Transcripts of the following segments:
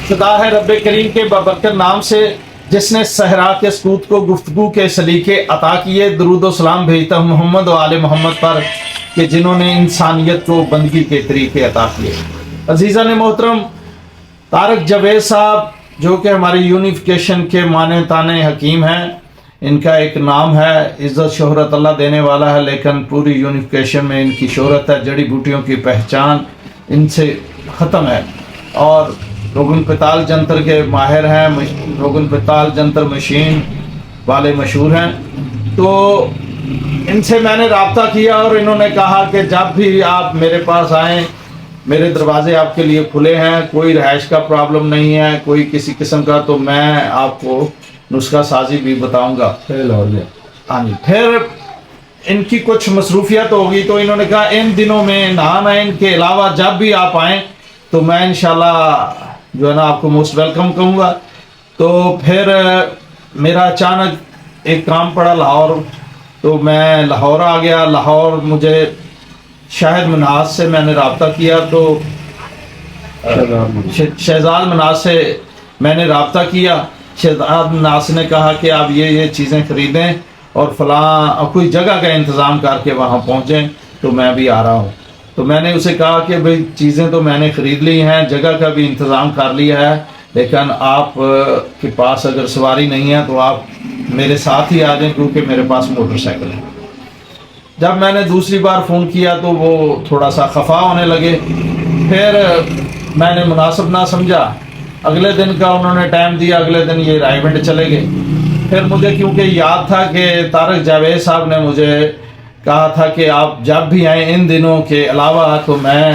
خدا ہے رب کریم کے بابرکت نام سے جس نے صحرا کے سکوت کو گفتگو کے سلیقے عطا کیے، درود و سلام بھیجتا ہوں محمد و آل محمد پر کہ جنہوں نے انسانیت کو بندگی کے طریقے عطا کیے۔ عزیزان محترم، طارق جاوید صاحب جو کہ ہماری یونیفیکیشن کے معنی تانے حکیم ہیں، ان کا ایک نام ہے، عزت شہرت اللہ دینے والا ہے، لیکن پوری یونیفیکیشن میں ان کی شہرت ہے، جڑی بوٹیوں کی پہچان ان سے ختم ہے، اور روگن پتال جنتر کے ماہر ہیں، روگن پتال جنتر مشین والے مشہور ہیں۔ تو ان سے میں نے رابطہ کیا اور انہوں نے کہا کہ جب بھی آپ میرے پاس آئیں، میرے دروازے آپ کے لیے کھلے ہیں، کوئی رہائش کا پرابلم نہیں ہے، کوئی کسی قسم کا، تو میں آپ کو نسخہ سازی بھی بتاؤں گا۔ ہاں جی، پھر ان کی کچھ مصروفیت ہوگی تو انہوں نے کہا ان دنوں میں نان آئین کے علاوہ جب بھی آپ آئیں تو میں انشاءاللہ جو ہے نا آپ کو موسٹ ویلکم کہوں گا۔ تو پھر میرا اچانک ایک کام پڑا لاہور، تو میں لاہور آ گیا۔ لاہور مجھے شاہد مناز سے میں نے رابطہ کیا، تو شہزاد مناز سے میں نے رابطہ کیا۔ شہزاد مناز نے کہا کہ آپ یہ چیزیں خریدیں اور فلاں کوئی جگہ کا انتظام کر کے وہاں پہنچیں، تو میں بھی آ رہا ہوں۔ تو میں نے اسے کہا کہ بھئی چیزیں تو میں نے خرید لی ہیں، جگہ کا بھی انتظام کر لیا ہے، لیکن آپ کے پاس اگر سواری نہیں ہے تو آپ میرے ساتھ ہی آ جائیں، کیونکہ میرے پاس موٹر سائیکل ہے۔ جب میں نے دوسری بار فون کیا تو وہ تھوڑا سا خفا ہونے لگے، پھر میں نے مناسب نہ سمجھا، اگلے دن کا انہوں نے ٹائم دیا، اگلے دن یہ رائے گنج چلے گئے۔ پھر مجھے کیونکہ یاد تھا کہ طارق جاوید صاحب نے مجھے کہا تھا کہ آپ جب بھی آئیں ان دنوں کے علاوہ تو میں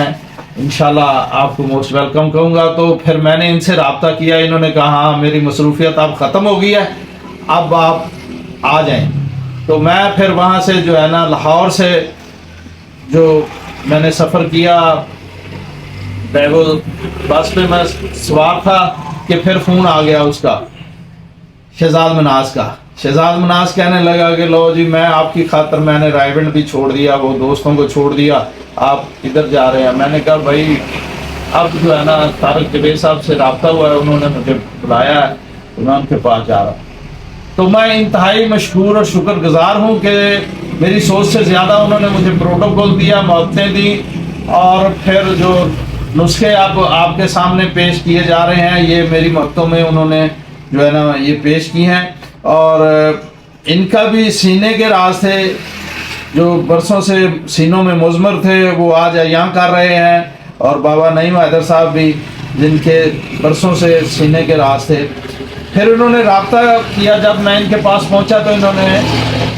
انشاءاللہ آپ کو موسٹ ویلکم کہوں گا۔ تو پھر میں نے ان سے رابطہ کیا، انہوں نے کہا ہاں میری مصروفیت اب ختم ہو گئی ہے، اب آپ آ جائیں۔ تو میں پھر وہاں سے جو ہے نا لاہور سے جو میں نے سفر کیا، بس پہ میں سوار تھا کہ پھر فون آ گیا اس کا، شہزاد مناز کا۔ شہزاد مناز کہنے لگا کہ لو جی میں آپ کی خاطر میں نے رائے گنج بھی چھوڑ دیا، وہ دوستوں کو چھوڑ دیا، آپ ادھر جا رہے ہیں۔ میں نے کہا بھائی اب جو ہے نا طارق جاوید صاحب سے رابطہ ہوا ہے، انہوں نے مجھے بلایا ہے، تو میں ان کے پاس جا رہا ہوں۔ تو میں انتہائی مشکور اور شکر گزار ہوں کہ میری سوچ سے زیادہ انہوں نے مجھے پروٹوکول دیا، محبتیں دی، اور پھر جو نسخے اب آپ کے سامنے پیش کیے جا رہے ہیں یہ میری محبتوں میں انہوں نے جو ہے نا یہ پیش کی ہیں، اور ان کا بھی سینے کے راز تھے جو برسوں سے سینوں میں مضمر تھے، وہ آج یہاں کر رہے ہیں، اور بابا نعیم حیدر صاحب بھی جن کے برسوں سے سینے کے راز تھے۔ پھر انہوں نے رابطہ کیا، جب میں ان کے پاس پہنچا تو انہوں نے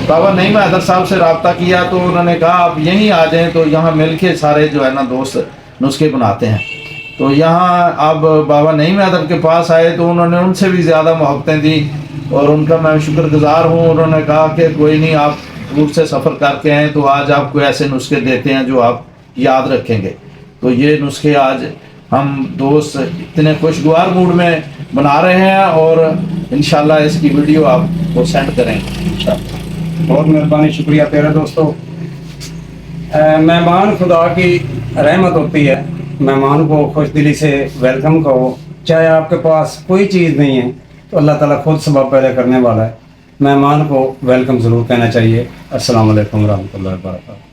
بابا نعیم حیدر صاحب سے رابطہ کیا، تو انہوں نے کہا آپ یہیں آ جائیں، تو یہاں مل کے سارے جو ہے نا دوست نسخے بناتے ہیں۔ تو یہاں اب بابا نعیم حیدر کے پاس آئے تو انہوں نے ان سے بھی زیادہ محبتیں دی، اور ان کا میں شکر گزار ہوں۔ انہوں نے کہا کہ کوئی نہیں، آپ دور سے سفر کر کے آئیں تو آج آپ کو ایسے نسخے دیتے ہیں جو آپ یاد رکھیں گے۔ تو یہ نسخے آج ہم دوست اتنے خوشگوار موڈ میں بنا رہے ہیں، اور انشاءاللہ اس کی ویڈیو آپ کو سینڈ کریں گے۔ بہت مہربانی، شکریہ پیارے دوستو۔ مہمان خدا کی رحمت ہوتی ہے، مہمان کو خوش دلی سے ویلکم کہو، چاہے آپ کے پاس کوئی چیز نہیں ہے تو اللہ تعالیٰ خود سبب پیدا کرنے والا ہے، مہمان کو ویلکم ضرور کہنا چاہیے۔ السلام علیکم ورحمۃ اللہ وبرکاتہ۔